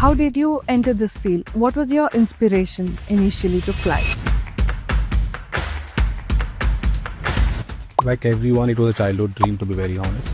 How did you enter this field? What was your inspiration initially to fly? Like everyone, it was a childhood dream, to be very honest.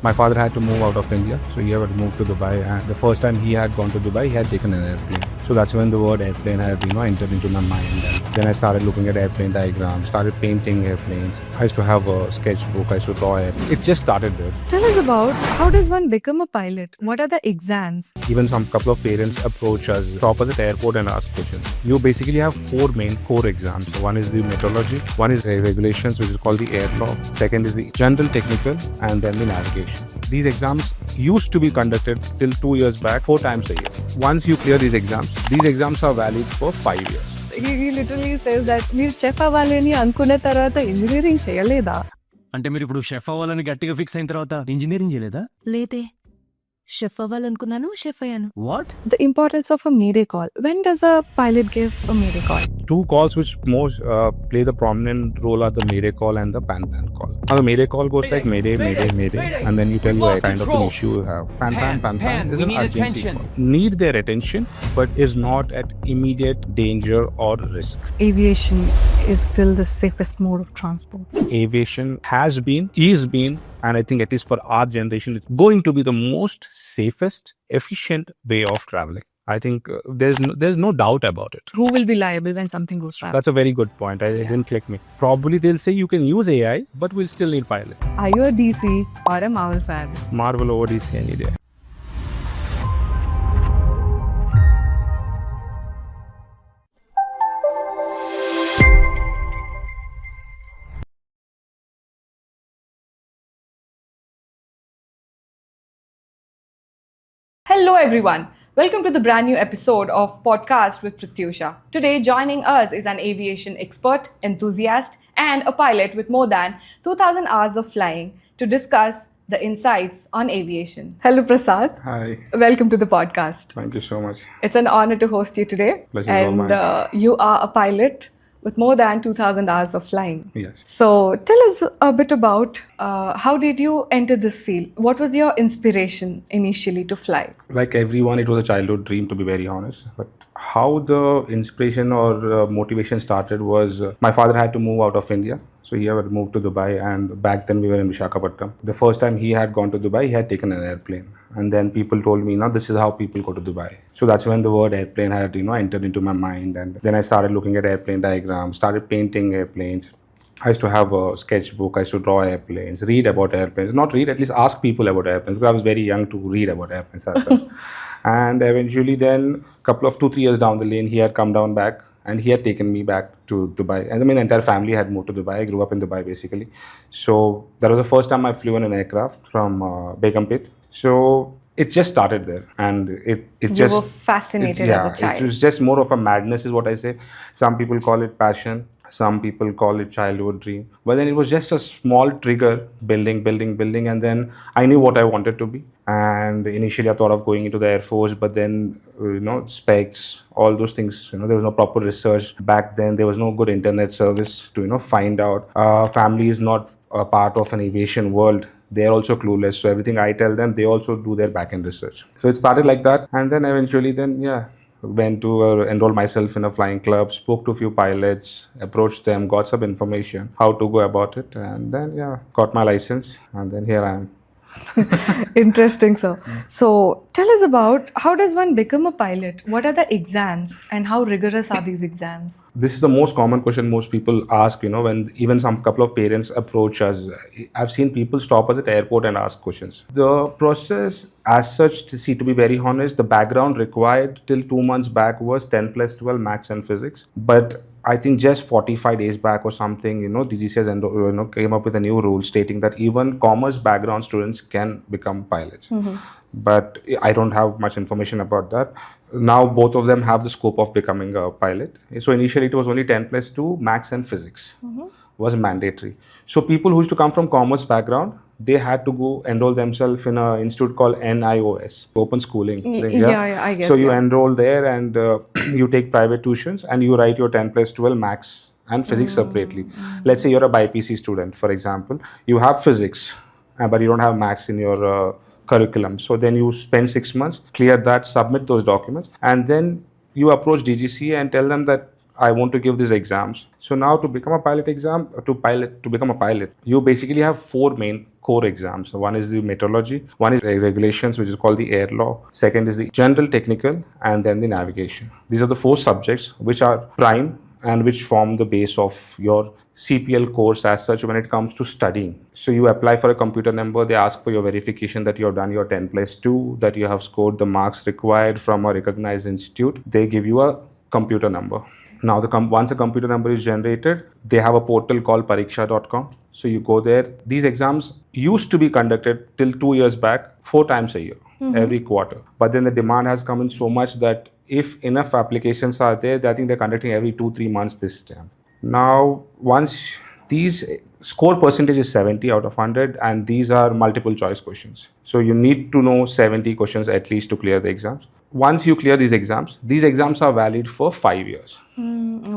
My father had to move out of India, so he had moved to Dubai, and the first time he had gone to Dubai, he had taken an airplane. So that's when the word airplane had, entered into my mind. And then I started looking at airplane diagrams, started painting airplanes. I used to have a sketchbook, I used to draw it. It just started there. Tell us about how does one become a pilot? What are the exams? Even some couple of parents approach us, stop us at airport and ask questions. You basically have four main core exams. So one is the meteorology, one is the regulations, which is called the air law. Second is the general technical, and then the navigation. These exams used to be conducted till 2 years back, 4 times a year. Once you clear these exams are valid for 5 years. He literally says that మీరు chef అవ్వాలని అనుకున్న తర్వాత engineering చేయలేదా? అంటే మీరు ఇప్పుడు chef అవ్వాలని గట్టిగా ఫిక్స్ అయిన తర్వాత ఇంజనీరింగ్ చేయలేదా? లేదే, షెఫ్ అవ్వాలనుకున్నాను, షెఫ్ అయ్యాను. What? The importance of a mayday call. When does a pilot give a mayday call? Two calls which most play the prominent role are the mayday call and the pan call. Now the mayday call goes like mayday, and then you tell what kind of an issue you have. Pan is an urgency call. Need their attention, but is not at immediate danger or risk. Aviation is still the safest mode of transport. Aviation is been, and I think at least for our generation, it's going to be the most safest, efficient way of traveling. I think there's no doubt about it. Who will be liable when something goes wrong? That's a very good point. It didn't click me. Probably they'll say you can use AI, but we'll still need pilot. Are you a DC or a Marvel fan? Marvel over DC any day. Hello everyone. Welcome to the brand new episode of Podcast with Pratyusha. Today joining us is an aviation expert, enthusiast and a pilot with more than 2,000 hours of flying to discuss the insights on aviation. Hello Prasad. Hi. Welcome to the podcast. Thank you so much. It's an honor to host you today. Pleasure is all And mine. you are a pilot with more than 2,000 hours of flying. Yes. So tell us a bit about how did you enter this field? What was your inspiration initially to fly? Like everyone, it was a childhood dream, to be very honest. But how the inspiration or motivation started was my father had to move out of India. So he had moved to Dubai, and back then we were in Visakhapatnam. The first time he had gone to Dubai, he had taken an airplane. And then people told me, now this is how people go to Dubai. So that's when the word airplane had, entered into my mind. And then I started looking at airplane diagrams, started painting airplanes. I used to have a sketchbook, I used to draw airplanes, read about airplanes. Not read, at least ask people about airplanes, because I was very young to read about airplanes as such. And eventually then, couple of 2-3 years down the lane, he had come down back. And he had taken me back to Dubai. And my entire family had moved to Dubai. I grew up in Dubai, basically. So that was the first time I flew in an aircraft from Begumpet. So it just started there. And it You just... were fascinated as a child. It was just more of a madness is what I say. Some people call it passion. Some people call it childhood dream. But then it was just a small trigger, building. And then I knew what I wanted to be. And initially I thought of going into the Air Force, but then, specs, all those things, there was no proper research. Back then, there was no good internet service to, find out. Family is not a part of an aviation world. They're also clueless. So everything I tell them, they also do their back-end research. So it started like that. And then eventually went to enroll myself in a flying club, spoke to a few pilots, approached them, got some information, how to go about it. And then, got my license. And then here I am. Interesting, sir. So tell us about how does one become a pilot? What are the exams and how rigorous are these exams? This is the most common question most people ask, when even some couple of parents approach us. I've seen people stop us at airport and ask questions. The process as such, to be very honest, the background required till 2 months back was 10+12 maths and physics. But I think just 45 days back or something, DGC has came up with a new rule stating that even commerce background students can become pilots. Mm-hmm. But I don't have much information about that. Now both of them have the scope of becoming a pilot. So initially it was only 10+2 maths and physics. Mm-hmm. Was mandatory. So people who used to come from commerce background, they had to go enroll themselves in an institute called NIOS, open schooling. Yeah, I guess. So you enroll there and you take private tuitions and you write your 10+12 maths and physics separately. Let's say you're a BIPC student, for example. You have physics, but you don't have maths in your curriculum. So then you spend 6 months, clear that, submit those documents, and then you approach DGCA and tell them that I want to give these exams. So now to become a pilot exam, to become a pilot, you basically have 4 main core exams. So one is the meteorology, one is regulations, which is called the air law. Second is the general technical, and then the navigation. These are the 4 subjects which are prime and which form the base of your CPL course as such when it comes to studying. So you apply for a computer number, they ask for your verification that you have done your 10+2, that you have scored the marks required from a recognized institute. They give you a computer number. Now, once a computer number is generated, they have a portal called pariksha.com. So you go there. These exams used to be conducted till 2 years back, 4 times a year, every quarter. But then the demand has come in so much that if enough applications are there, I think they're conducting every 2-3 months this time. Now, once these score percentage is 70 out of 100, and these are multiple choice questions. So you need to know 70 questions at least to clear the exams. Once you clear these exams are valid for 5 years.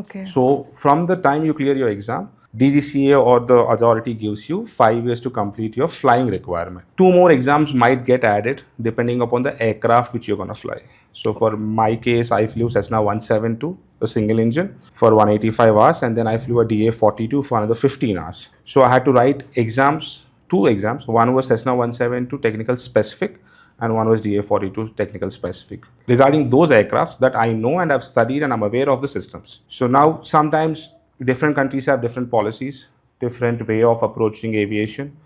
Okay. So from the time you clear your exam, DGCA or the authority gives you 5 years to complete your flying requirement. 2 more exams might get added depending upon the aircraft which you're going to fly. So for my case, I flew Cessna 172, a single engine, for 185 hours, and then I flew a DA-42 for another 15 hours. So I had to write exams, 2 exams. One was Cessna 172 technical specific, and one was DA-42 technical specific. Regarding those aircrafts that I know and I've studied and I'm aware of the systems. So now sometimes different countries have different policies, different way of approaching aviation.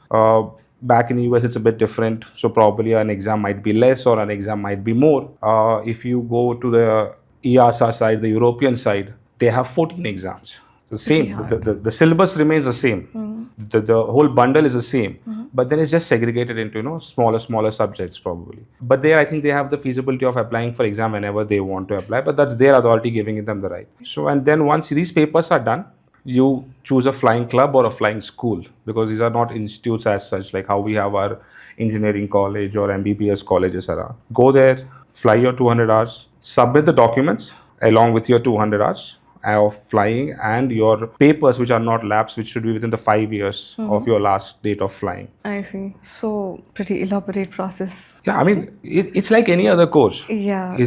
Back in the US, it's a bit different. So probably an exam might be less or an exam might be more. If you go to the EASA side, the European side, they have 14 exams. The same, the syllabus remains the same. The whole bundle is the same, but then it's just segregated into, smaller subjects probably. But there, I think they have the feasibility of applying for exam whenever they want to apply, but that's their authority giving them the right. So, and then once these papers are done, you choose a flying club or a flying school, because these are not institutes as such, like how we have our engineering college or MBBS colleges around. Go there, fly your 200 hours, submit the documents along with your 200 hours of flying and your papers, which are not labs, which should be within the 5 years of your last date of flying. I see. So pretty elaborate process. Yeah, I mean, it's like any other course. Yeah.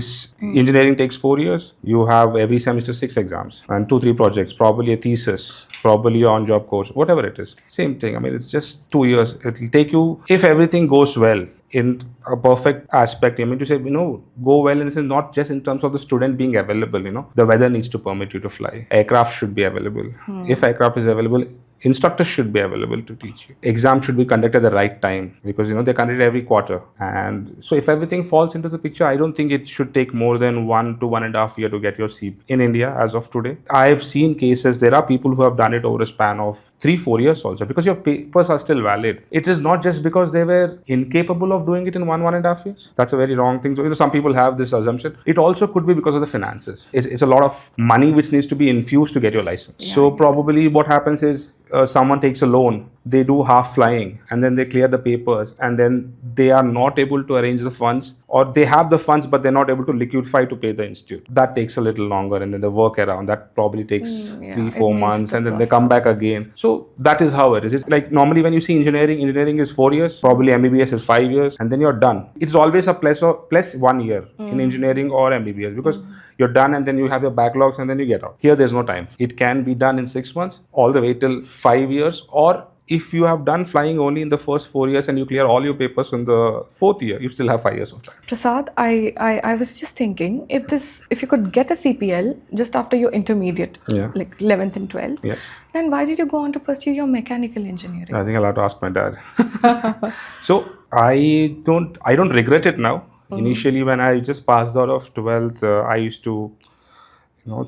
Engineering takes 4 years. You have every semester 6 exams and 2-3 projects, probably a thesis, probably your on-job course, whatever it is. Same thing. I mean, it's just 2 years. It will take you, if everything goes well, in a perfect aspect, I mean to say, go well in this, not just in terms of the student being available, the weather needs to permit you to fly. Aircraft should be available. If aircraft is available, instructors should be available to teach you. Exams should be conducted at the right time, because they're conducted every quarter. And so if everything falls into the picture, I don't think it should take more than 1 to 1.5 years to get your CP in India as of today. I've seen cases, there are people who have done it over a span of 3-4 years also, because your papers are still valid. It is not just because they were incapable of doing it in 1.5 years. That's a very wrong thing. So some people have this assumption. It also could be because of the finances. It's a lot of money which needs to be infused to get your license. Yeah. So probably what happens is, someone takes a loan, they do half flying, and then they clear the papers, and then they are not able to arrange the funds, or they have the funds but they're not able to liquefy to pay the institute. That takes a little longer, and then the work around that probably takes 3-4 months, and then they come back again. So that is how it is. It's like normally when you see engineering is 4 years, probably MBBS is 5 years, and then you're done. It's always a plus 1 year in engineering or MBBS, because you're done and then you have your backlogs and then you get out. Here there's no time. It can be done in 6 months, all the way till 5 years, or if you have done flying only in the first 4 years and you clear all your papers in the 4th year, you still have 5 years of time. Prasad, I was just thinking, if you could get a CPL just after your intermediate, like 11th and 12th, then why did you go on to pursue your mechanical engineering? I think I'll have to ask my dad. So I don't regret it now. Initially, when I just passed out of 12th, I used to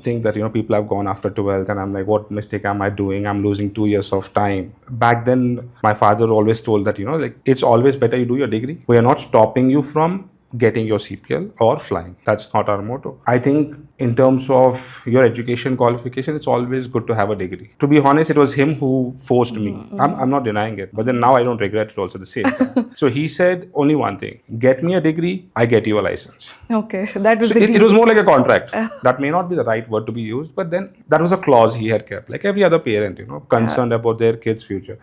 think that people have gone after 12th, and I'm like, what mistake am I doing? I'm losing 2 years of time. Back then, my father always told that it's always better you do your degree. We are not stopping you from getting your CPL or flying. That's not our motto. I think in terms of your education qualification, it's always good to have a degree. To be honest, it was him who forced me. I'm not denying it, but then now I don't regret it also at the same time. So he said only one thing: get me a degree, I get you a license. Okay, that was it was more like a contract. That may not be the right word to be used, but then that was a clause he had kept, like every other parent, concerned about their kid's future.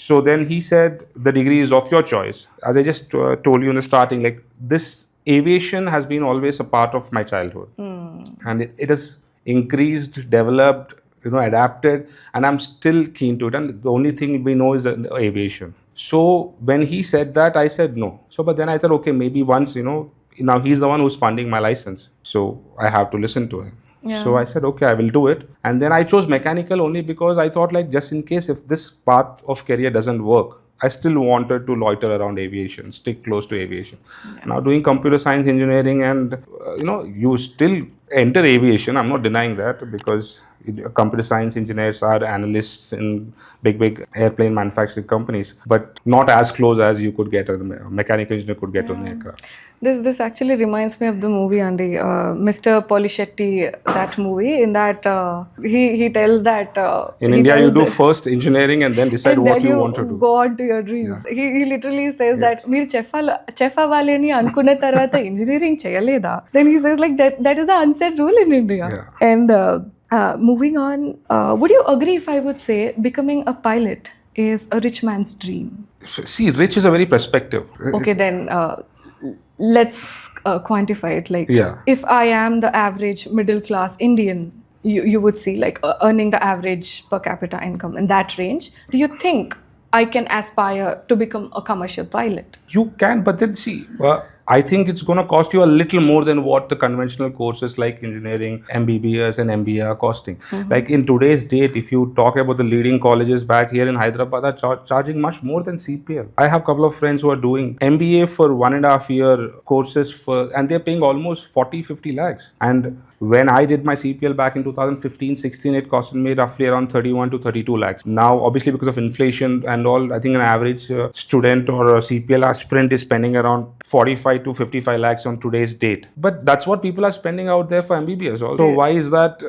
So then he said, the degree is of your choice. As I just told you in the starting, like this aviation has been always a part of my childhood. And it has increased, developed, adapted, and I'm still keen to it. And the only thing we know is aviation. So when he said that, I said no. So, but then I said, okay, maybe once, now he's the one who's funding my license. So I have to listen to him. Yeah. So I said, okay, I will do it. And then I chose mechanical only because I thought, like, just in case if this path of career doesn't work, I still wanted to loiter around aviation, stick close to aviation. Yeah. Now doing computer science engineering and, you still enter aviation. I'm not denying that, because computer science engineers are analysts in big airplane manufacturing companies, but not as close as you could get, a mechanical engineer could get on an aircraft. This actually reminds me of the movie, Andy, Mr. Polishetty, that movie. In that, he tells that in India you do first engineering and then decide what you want to do. Go on to your dreams. Yeah. He literally says that మీరు chef అవ్వాలని అనుకున్న తర్వాత engineering చేయలేదా? Then he says like that is the unsaid rule in India. Yeah. And moving on, would you agree if I would say becoming a pilot is a rich man's dream? See, rich is a very perspective. Okay, then let's quantify it. Like, if I am the average middle class Indian, you would see like earning the average per capita income in that range. Do you think I can aspire to become a commercial pilot? You can, but then see, I think it's going to cost you a little more than what the conventional courses like engineering, MBBS and MBA are costing. Mm-hmm. Like in today's date, if you talk about the leading colleges back here in Hyderabad, are charging much more than CPL. I have a couple of friends who are doing MBA for 1.5 year courses and they're paying almost 40-50 lakhs. And when I did my CPL back in 2015-16, it costed me roughly around 31 to 32 lakhs. Now, obviously because of inflation and all, I think an average student or a CPL aspirant is spending around 45 to 55 lakhs on today's date. But that's what people are spending out there for MBBS also. So why is that?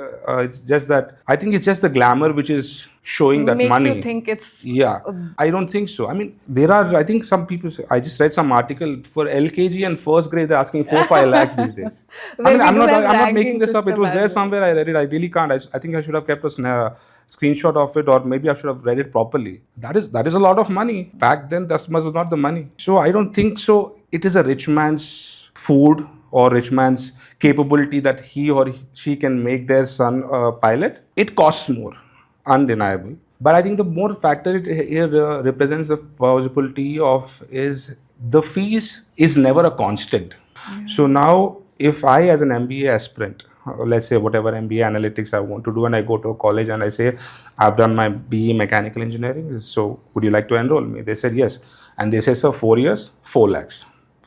It's just that, I think it's just the glamour which is showing that makes money. You think it's... Yeah, I don't think so. I mean, there are, I think some people, I just read some article for LKG and first grade, they're asking 4-5 lakhs these days. I mean, I'm not making this up. It was there somewhere. I read it. I really can't. I think I should have kept a screenshot of it, or maybe I should have read it properly. That is a lot of money. Back then, that was not the money. So I don't think so. It is a rich man's food or rich man's capability that he or she can make their son a pilot. It costs more, undeniable. But I think the more factor it here represents the possibility of is the fees is never a constant. Yeah. So now, if I as an MBA aspirant, let's say whatever MBA analytics I want to do, and I go to a college and I say, I've done my BE mechanical engineering, so would you like to enroll me? They said yes. And they say, sir, 4 years, 4 lakhs.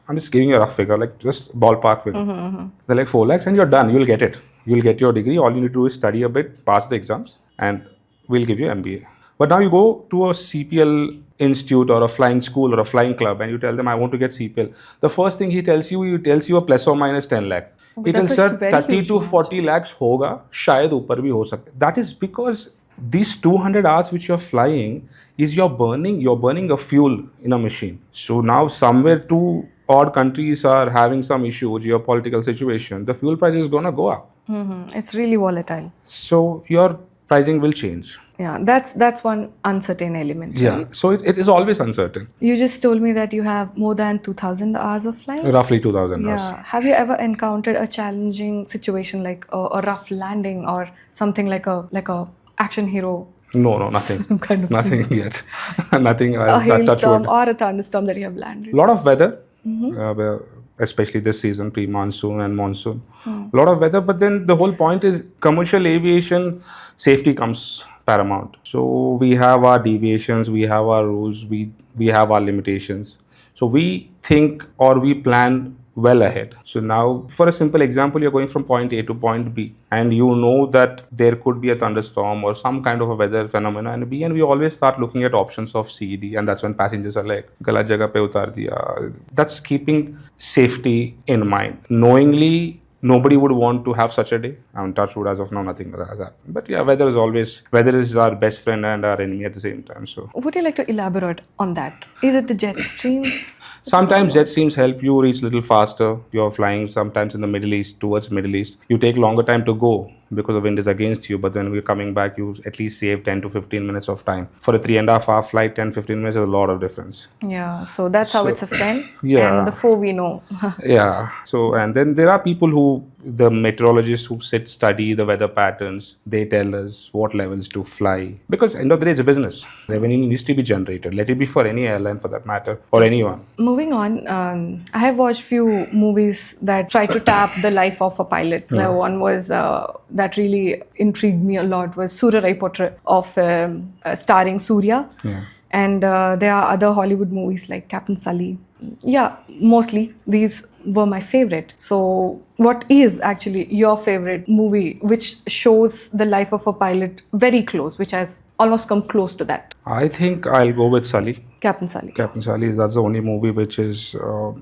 I'm just giving you a rough figure, like just ballpark figure. Mm-hmm. They're like 4 lakhs and you're done. You'll get it. You'll get your degree. All you need to do is study a bit, pass the exams, and we'll give you MBA. But now you go to a CPL institute or a flying school or a flying club and you tell them, I want to get CPL. The first thing he tells you a plus or minus 10 lakh. He tells, sir, 30 to 40 lakhs hoga, shayad upar bhi ho sakta. That is because these 200 hours which you're flying is you're burning a fuel in a machine. So now somewhere 2 odd countries are having some issue, geopolitical situation, the fuel price is going to go up. Mm-hmm. It's really volatile. So your pricing will change. Yeah, that's one uncertain element. Yeah, right? So it is always uncertain. You just told me that you have more than 2,000 hours of flying? Roughly 2,000 hours. Yeah. Have you ever encountered a challenging situation like a rough landing or something like a action hero? No, nothing. Nothing yet. Nothing. A hailstorm or a thunderstorm that you have landed? A lot of weather. Mm-hmm. Especially this season, pre-monsoon and monsoon. A lot of weather, but then the whole point is commercial aviation, safety comes paramount. So we have our deviations, we have our rules, we have our limitations. So we think or we plan well ahead. So now, for a simple example, you're going from point A to point B and you know that there could be a thunderstorm or some kind of a weather phenomena in B, and we always start looking at options of C, D, and that's when passengers are like, galat jagah pe utar diya. That's keeping safety in mind. Knowingly, nobody would want to have such a day. I'm touch wood, as of now, nothing has happened. But yeah, weather is our best friend and our enemy at the same time. So, would you like to elaborate on that? Is it the jet streams? Sometimes jet streams help you reach a little faster. You're flying sometimes in the Middle East, towards Middle East. You take longer time to go. because the wind is against you, but then we're coming back, you at least save 10 to 15 minutes of time. For a 3.5 hour flight, 10-15 minutes is a lot of difference. Yeah, so that's how it's a friend. Yeah. And the foe we know. Yeah. So, and then there are people who, the meteorologists who study the weather patterns, they tell us what levels to fly. Because end of the day, it's a business. Revenue needs to be generated. Let it be for any airline for that matter, or anyone. Moving on, I have watched few movies that try to tap the life of a pilot. The one was that really intrigued me a lot was Surarai Potra of starring Surya. Yeah. And there are other Hollywood movies like Captain Sully. Yeah, mostly these were my favorite. So what is actually your favorite movie which shows the life of a pilot very close, which has almost come close to that? I think I'll go with Sully. Captain Sully. Captain Sully, that's the only movie which is...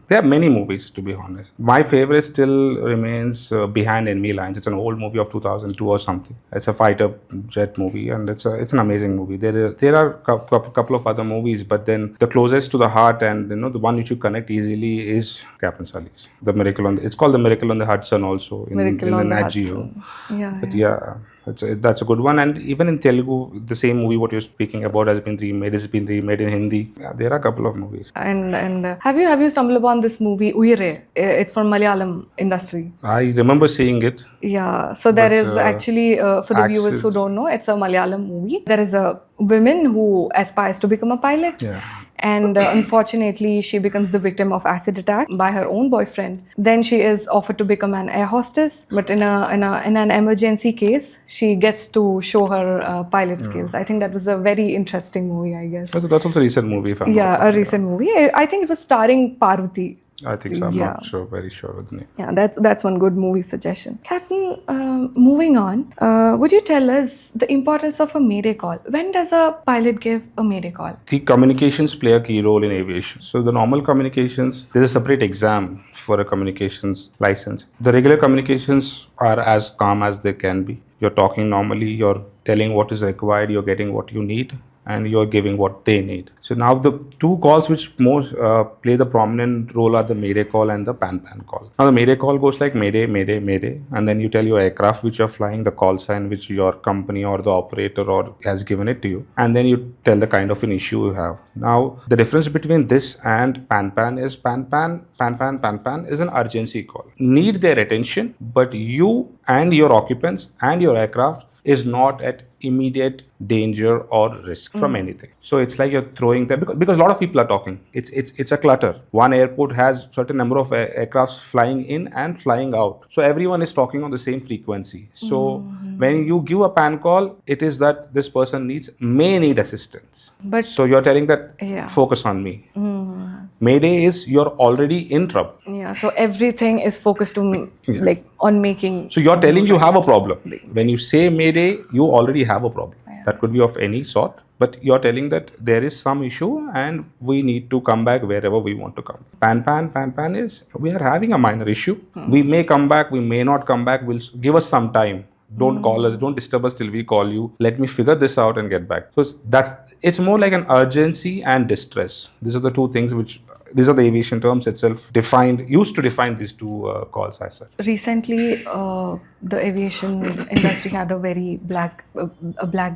there are many movies, to be honest. My favorite still remains Behind Enemy Lines. It's an old movie of 2002 or something. It's a fighter jet movie, and it's an amazing movie. There are a couple of other movies, but then the closest to the heart and the one which you connect easily is Captain Sully's. The Miracle on... It's called The Miracle on the Hudson also in the Nat Geo. Yeah. But yeah, that's a good one. And even in Telugu, the same movie what you're speaking about has been remade. It's been remade in Hindi. Yeah, there are a couple of movies. And have you stumbled upon this movie Uyire? It's from Malayalam industry. I remember seeing it. Yeah, so there is actually, for the viewers who don't know, it's a Malayalam movie. There is a woman who aspires to become a pilot. Yeah. And unfortunately, she becomes the victim of acid attack by her own boyfriend. Then she is offered to become an air hostess, but in an emergency case, she gets to show her pilot skills. I think that was a very interesting movie, I guess. That's also a recent movie. If I'm not a recent movie. I think it was starring Parvati. I think so. I'm not sure, very sure with the name. Yeah, that's one good movie suggestion. Captain, moving on, would you tell us the importance of a mayday call? When does a pilot give a mayday call? The communications play a key role in aviation. So the normal communications, there's a separate exam for a communications license. The regular communications are as calm as they can be. You're talking normally, you're telling what is required, you're getting what you need, and you're giving what they need. So now the two calls which most play the prominent role are the mayday call and the pan-pan call. Now the mayday call goes like mayday, mayday, mayday, and then you tell your aircraft which you're flying, the call sign which your company or the operator or has given it to you, and then you tell the kind of an issue you have. Now the difference between this and pan-pan is pan-pan is an urgency call. Need their attention, but you and your occupants and your aircraft is not at immediate danger or risk from anything. So it's like you're throwing them because a lot of people are talking. It's a clutter. One airport has certain number of aircrafts flying in and flying out. So everyone is talking on the same frequency. So when you give a pan call, it is that this person may need assistance. But so you're telling that focus on me. Mayday is you're already in trouble. Yeah, so everything is focused to on making. So you're telling you have a problem. When you say mayday, you already have a problem. That could be of any sort, but you're telling that there is some issue and we need to come back wherever we want to come. Pan is we are having a minor issue. We may come back, we may not come back. Give us some time. Don't call us, don't disturb us till we call you. Let me figure this out and get back. So it's more like an urgency and distress. These are the two things these are the aviation terms itself used to define these two calls as such. Recently, the aviation industry had a very black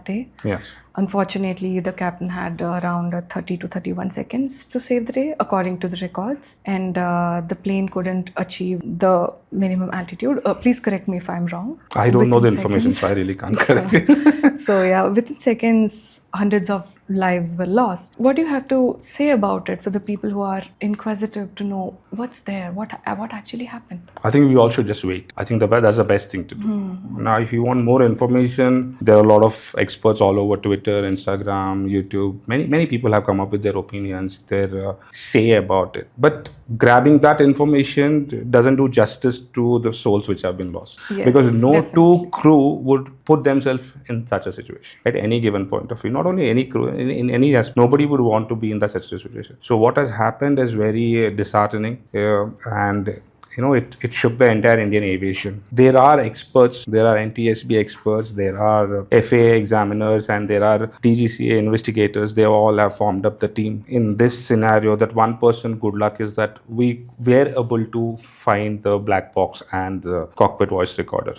day. Yes. Unfortunately, the captain had around 30 to 31 seconds to save the day, according to the records. And the plane couldn't achieve the minimum altitude. Please correct me if I'm wrong. I don't know the information, so I really can't correct it. So yeah, within seconds, hundreds of lives were lost. What do you have to say about it for the people who are inquisitive to know what's there, what actually happened? I think we all should just wait. I think that's the best thing to do. Now, if you want more information, there are a lot of experts all over Twitter, Instagram, YouTube. Many people have come up with their opinions, their say about it. But grabbing that information doesn't do justice to the souls which have been lost. Yes, because no definitely. two crew would put themselves in such a situation at any given point of view. Not only any crew, in any aspect, nobody would want to be in such a situation. So what has happened is very disheartening and it shook the entire Indian aviation. There are experts, there are NTSB experts, there are FAA examiners, and there are DGCA investigators. They all have formed up the team. In this scenario, that one person, good luck is that we were able to find the black box and the cockpit voice recorder.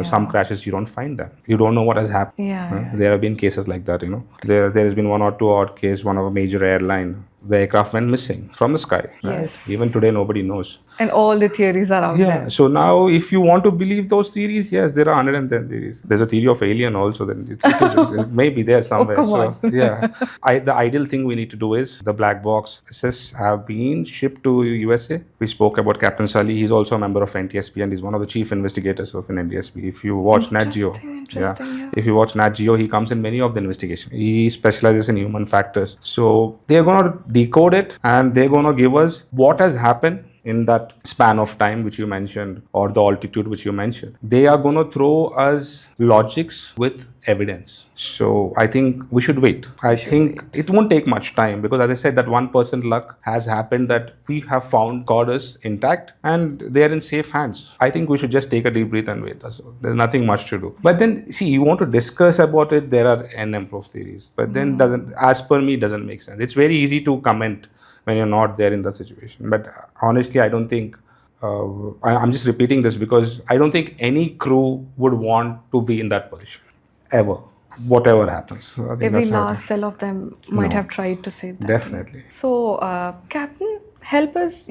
Some crashes you don't find them. You don't know what has happened. There have been cases like that. There has been one or two odd case. One of a major airline, the aircraft went missing from the sky. Yes. Even today, nobody knows. And all the theories are out there. So now, if you want to believe those theories, yes, there are 110 theories. There's a theory of alien also. Then it may be there somewhere. come on. The ideal thing we need to do is the black box have been shipped to USA. We spoke about Captain Sully. He's also a member of NTSB and he's one of the chief investigators of an NTSB. If you watch Nat Geo, if you watch Nat Geo, he comes in many of the investigations. He specializes in human factors. So they're gonna decode it and they're gonna give us what has happened in that span of time which you mentioned, or the altitude which you mentioned. They are going to throw us logics with evidence. So I think we should wait. I think it won't take much time because, as I said, that 1% luck has happened that we have found goddess intact and they're in safe hands. I think we should just take a deep breath and wait. There's nothing much to do. But then, see, you want to discuss about it, there are n number of theories. But then as per me, doesn't make sense. It's very easy to comment when you're not there in the situation. But honestly, I don't think, I'm just repeating this because I don't think any crew would want to be in that position, ever, whatever happens. Every last cell of them might have tried to say that. Definitely. So, Captain, help us,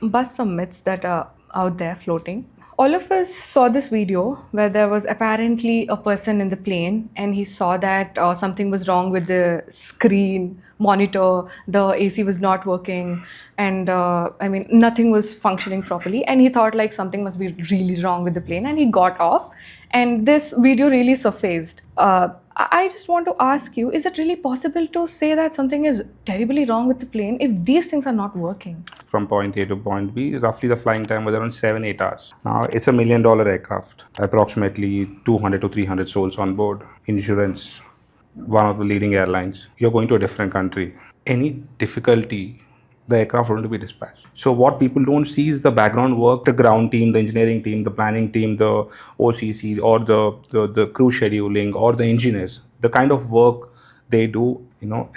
bust some myths that are out there floating. All of us saw this video where there was apparently a person in the plane and he saw that something was wrong with the screen monitor, the AC was not working, and nothing was functioning properly, and he thought like something must be really wrong with the plane and he got off, and this video really surfaced. I just want to ask you, is it really possible to say that something is terribly wrong with the plane if these things are not working? From point A to point B, roughly the flying time was around 7-8 hours. Now, it's $1 million aircraft, approximately 200 to 300 souls on board, insurance, one of the leading airlines. You're going to a different country. Any difficulty, the aircraft going to be dispatched. So what people don't see is the background work, the ground team, the engineering team, the planning team, the OCC, or the crew scheduling, or the engineers. The kind of work they do,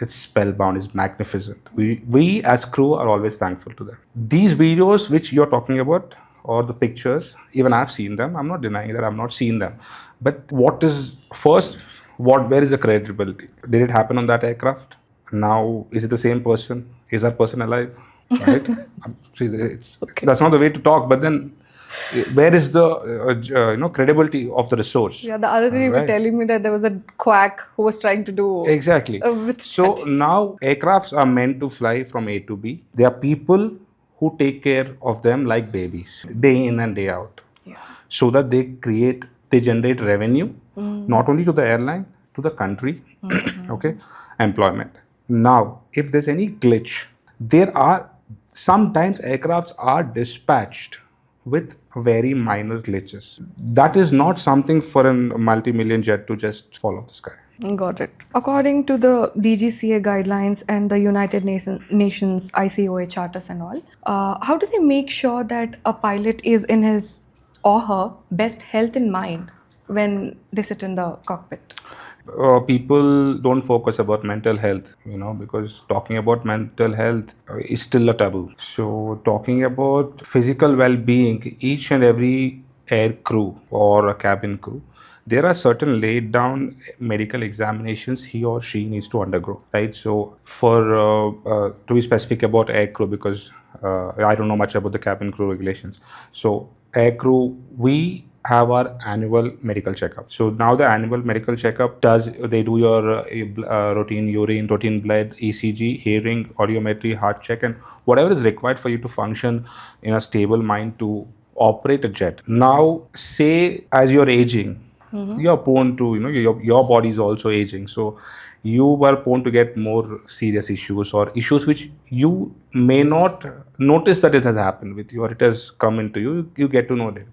it's spellbound, it's magnificent. We as crew are always thankful to them. These videos which you're talking about, or the pictures, even I've seen them. I'm not denying that I've not seen them. But where is the credibility? Did it happen on that aircraft? Now, is it the same person? Is that person alive? Right? That's not the way to talk. But then, where is the credibility of the resource? Yeah, the other day you were telling me that there was a quack who was trying to do exactly. So now aircrafts are meant to fly from A to B. There are people who take care of them like babies, day in and day out, so that they generate revenue, not only to the airline, to the country, employment. Now, if there's any glitch, sometimes aircrafts are dispatched with very minor glitches. That is not something for a multi-million jet to just fall off the sky. Got it. According to the DGCA guidelines and the United Nations ICOA charters and all, how do they make sure that a pilot is in his or her best health in mind when they sit in the cockpit? People don't focus about mental health, because talking about mental health is still a taboo. So talking about physical well-being, each and every air crew or a cabin crew, there are certain laid down medical examinations he or she needs to undergo, right? So for to be specific about air crew, because I don't know much about the cabin crew regulations. So air crew, we have our annual medical checkup. So now the annual medical checkup they do your routine urine, routine blood, ECG, hearing, audiometry, heart check, and whatever is required for you to function in a stable mind to operate a jet. Now, say as you're aging, you're prone to, your body is also aging. So you are prone to get more serious issues, or issues which you may not notice that it has happened with you, or it has come into you. You get to know it.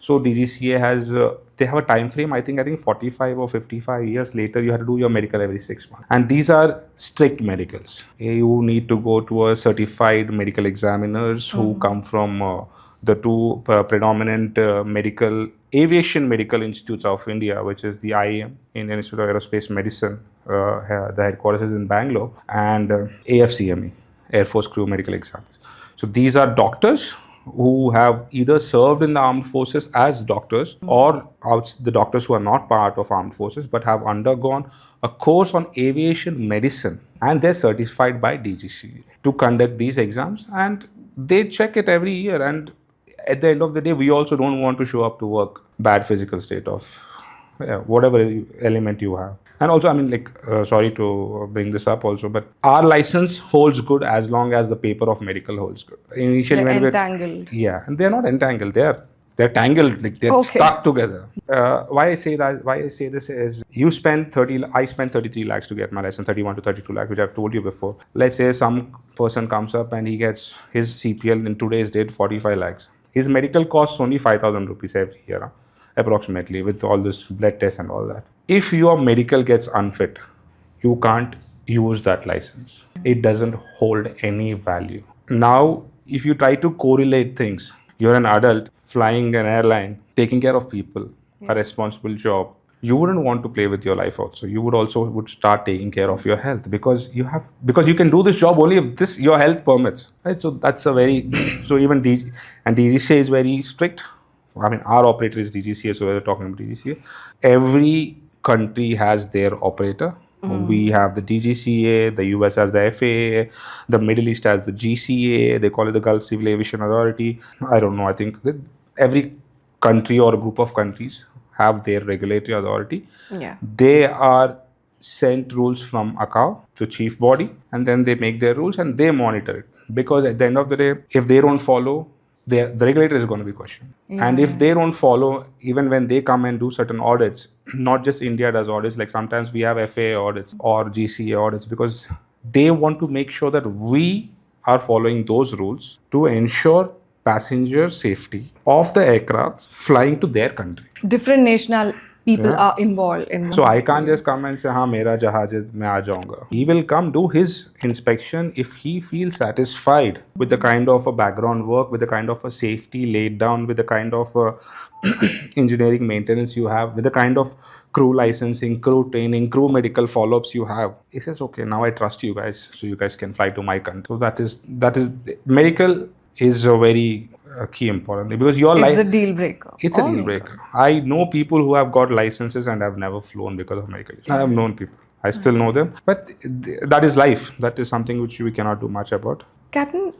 So DGCA has, they have a time frame, I think 45 or 55 years later, you have to do your medical every 6 months. And these are strict medicals. You need to go to a certified medical examiners who come from the two predominant aviation medical institutes of India, which is the IAM, Indian Institute of Aerospace Medicine, the headquarters is in Bangalore, and AFCME, Air Force Crew Medical Examiners. So these are doctors who have either served in the armed forces as doctors or the doctors who are not part of armed forces but have undergone a course on aviation medicine, and they're certified by DGCA to conduct these exams, and they check it every year. And at the end of the day, we also don't want to show up to work bad physical state of whatever element you have. And also, I mean, like, sorry to bring this up also, but our license holds good as long as the paper of medical holds good. Initially, They're when entangled. yeah, and they're not entangled. They're tangled. Like they're stuck together. Why I say that? Why I say this is you spend 30. I spent 33 lakhs to get my license. 31 to 32 lakhs, which I've told you before. Let's say some person comes up and he gets his CPL in today's date 45 lakhs. His medical costs only 5,000 rupees every year, approximately, with all this blood tests and all that. If your medical gets unfit, you can't use that license. It doesn't hold any value. Now, if you try to correlate things, you're an adult flying an airline, taking care of people, a responsible job. You wouldn't want to play with your life also. You would start taking care of your health because you can do this job only if your health permits, right? So that's a very so even DGCA is very strict. I mean, our operator is DGCA, so we're talking about DGCA. Every country has their operator. We have the DGCA, the US has the FAA, the Middle East has the GCA, they call it the Gulf Civil Aviation Authority. I don't know, I think that every country or a group of countries have their regulatory authority. Yeah. They are sent rules from ACAO, the chief body, and then they make their rules and they monitor it. Because at the end of the day, if they don't follow, the regulator is going to be questioned. And if they don't follow, even when they come and do certain audits, not just India does audits, like sometimes we have FAA audits or GCA audits, because they want to make sure that we are following those rules to ensure passenger safety of the aircraft flying to their country. Different national people are involved in. So I can't just come and say, "Haan, mera jahaz hai, main aa jaunga." He will come do his inspection if he feels satisfied with the kind of a background work, with the kind of a safety laid down, with the kind of engineering maintenance you have, with the kind of crew licensing, crew training, crew medical follow-ups you have. He says, "Okay, now I trust you guys, so you guys can fly to my country." So that is medical is a very key important thing, because your life. It's a deal breaker. It's a deal breaker. I know people who have got licenses and have never flown because of medical issues. I have known people. I still know them. But that is life. That is something which we cannot do much about. Captain,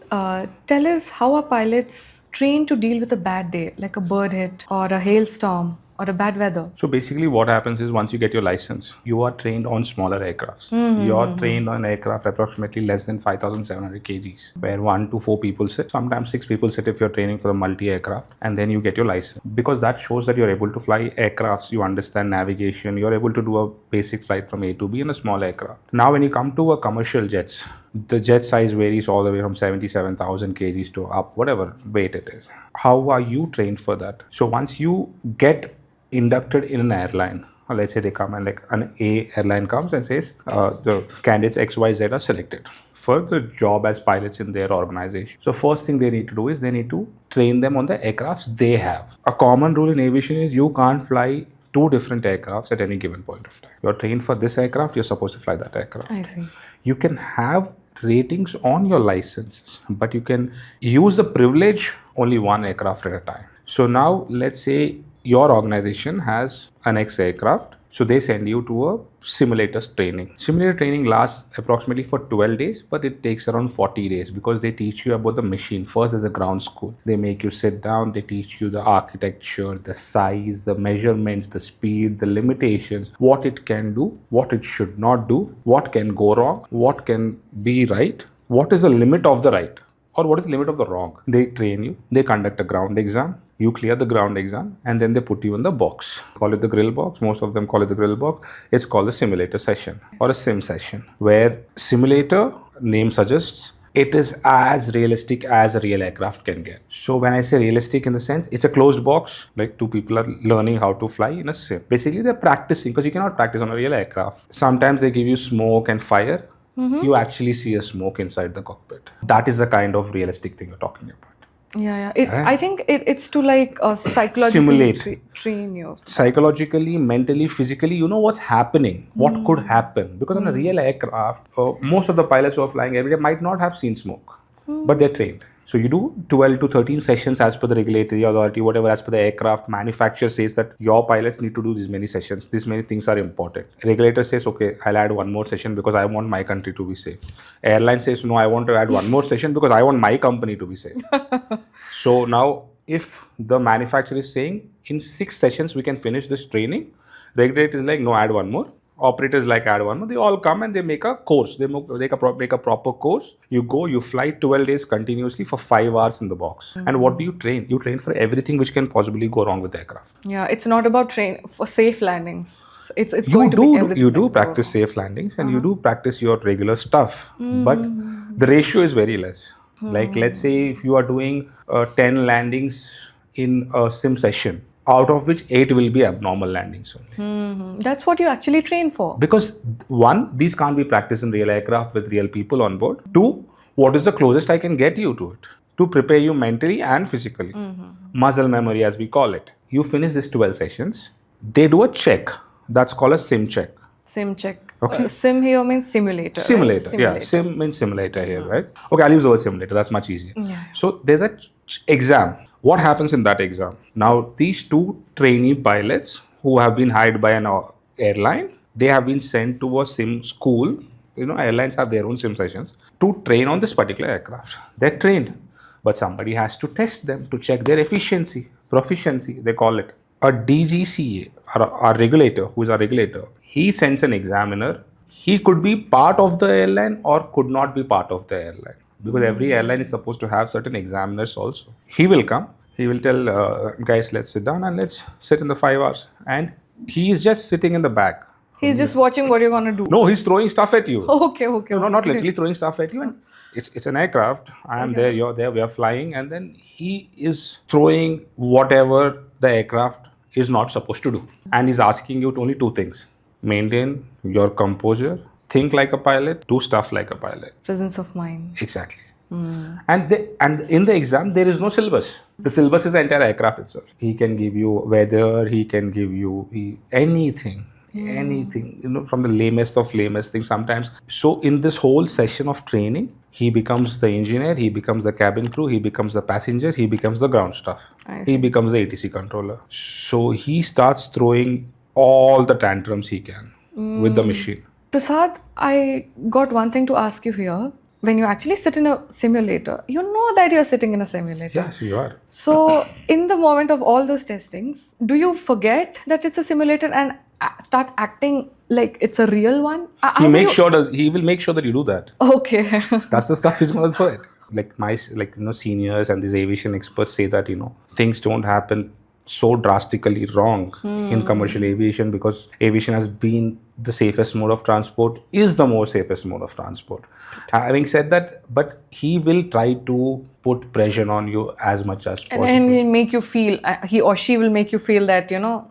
tell us, how are pilots trained to deal with a bad day, like a bird hit or a hailstorm or a bad weather? So basically what happens is, once you get your license, you are trained on smaller aircrafts. You are trained on aircraft approximately less than 5,700 kgs, where 1 to 4 people sit, sometimes 6 people sit if you're training for the multi-aircraft, and then you get your license. Because that shows that you're able to fly aircrafts, you understand navigation, you're able to do a basic flight from A to B in a small aircraft. Now when you come to a commercial jets, the jet size varies all the way from 77,000 kgs to up, whatever weight it is. How are you trained for that? So once you get inducted in an airline, or let's say they come and like an A airline comes and says the candidates XYZ are selected for the job as pilots in their organization. So first thing they need to do is they need to train them on the aircrafts they have. A common rule in aviation is you can't fly 2 different aircrafts at any given point of time. You're trained for this aircraft, you're supposed to fly that aircraft. I see. You can have ratings on your licenses, but you can use the privilege only 1 aircraft at a time. So now let's say your organization has an X aircraft, so they send you to a simulators training. Simulator training lasts approximately for 12 days, but it takes around 40 days because they teach you about the machine. First, there's a ground school. They make you sit down, they teach you the architecture, the size, the measurements, the speed, the limitations, what it can do, what it should not do, what can go wrong, what can be right, what is the limit of the right, or what is the limit of the wrong. They train you, they conduct a ground exam, you clear the ground exam, and then they put you in the box. Call it the grill box. Most of them call it the grill box. It's called a simulator session or a sim session, where simulator, name suggests, it is as realistic as a real aircraft can get. So when I say realistic, in the sense, it's a closed box, like 2 people are learning how to fly in a sim. Basically, they're practicing, because you cannot practice on a real aircraft. Sometimes they give you smoke and fire. You actually see a smoke inside the cockpit. That is the kind of realistic thing you're talking about. Yeah. I think it's to like psychologically Simulate. train you. Psychologically, mentally, physically, you know what's happening, what could happen. Because on a real aircraft, most of the pilots who are flying every day might not have seen smoke, but they're trained. So you do 12 to 13 sessions as per the regulatory authority, whatever, as per the aircraft manufacturer says that your pilots need to do these many sessions. These many things are important. Regulator says, okay, I'll add one more session because I want my country to be safe. Airline says, no, I want to add one more session because I want my company to be safe. So now, if the manufacturer is saying in 6 sessions we can finish this training, regulator is like, no, add one more. Operators like add one more. They all come and they make a course. They make a proper course. You go, you fly 12 days continuously for 5 hours in the box. And what do you train? You train for everything which can possibly go wrong with the aircraft. Yeah, it's not about train for safe landings. It's You going to be everything. you do practice safe landings and you do practice your regular stuff, but the ratio is very less. Like let's say if you are doing 10 landings in a sim session, out of which 8 will be abnormal landings only. That's what you actually train for. Because one, these can't be practiced in real aircraft with real people on board. Two, what is the closest I can get you to it to prepare you mentally and physically? Muscle memory, as we call it. You finish these 12 sessions, they do a check. That's called a sim check. Sim check. Okay. Sim here means simulator. Simulator, right? yeah. Sim means simulator here, right? Okay, I'll use the word simulator. That's much easier. Yeah. So there's a exam. What happens in that exam? Now, these 2 trainee pilots who have been hired by an airline, they have been sent to a sim school. You know, airlines have their own sim sessions to train on this particular aircraft. They're trained, but somebody has to test them to check their efficiency, proficiency, they call it. A DGCA, our regulator, who is our regulator, he sends an examiner. He could be part of the airline or could not be part of the airline. Because every airline is supposed to have certain examiners also. He will come, he will tell, guys, let's sit down and let's sit in the 5 hours. And he is just sitting in the back. He's just watching what you're going to do. No, he's throwing stuff at you. Okay. No, not literally throwing stuff at you. And it's an aircraft. I am there, you're there, we are flying. And then he is throwing whatever the aircraft is not supposed to do. And he's asking you only 2 things. Maintain your composure. Think like a pilot, do stuff like a pilot. Presence of mind. Exactly. And in the exam, there is no syllabus. The syllabus is the entire aircraft itself. He can give you weather, he can give you anything, you know, from the lamest of lamest things sometimes. So in this whole session of training, he becomes the engineer, he becomes the cabin crew, he becomes the passenger, he becomes the ground staff. He becomes the ATC controller. So he starts throwing all the tantrums he can with the machine. Prasad, I got one thing to ask you here. When you actually sit in a simulator, you know that you're sitting in a simulator. Yes, you are. So, in the moment of all those testings, do you forget that it's a simulator and start acting like it's a real one? He will make sure that you do that. Okay. That's the stuff he's going to throw it. Like seniors and these aviation experts say that, things don't happen so drastically wrong in commercial aviation because aviation has been the safest mode of transport, is the most safest mode of transport. Having said that, but he will try to put pressure on you as much as possible. And he'll make you feel, he or she will make you feel that,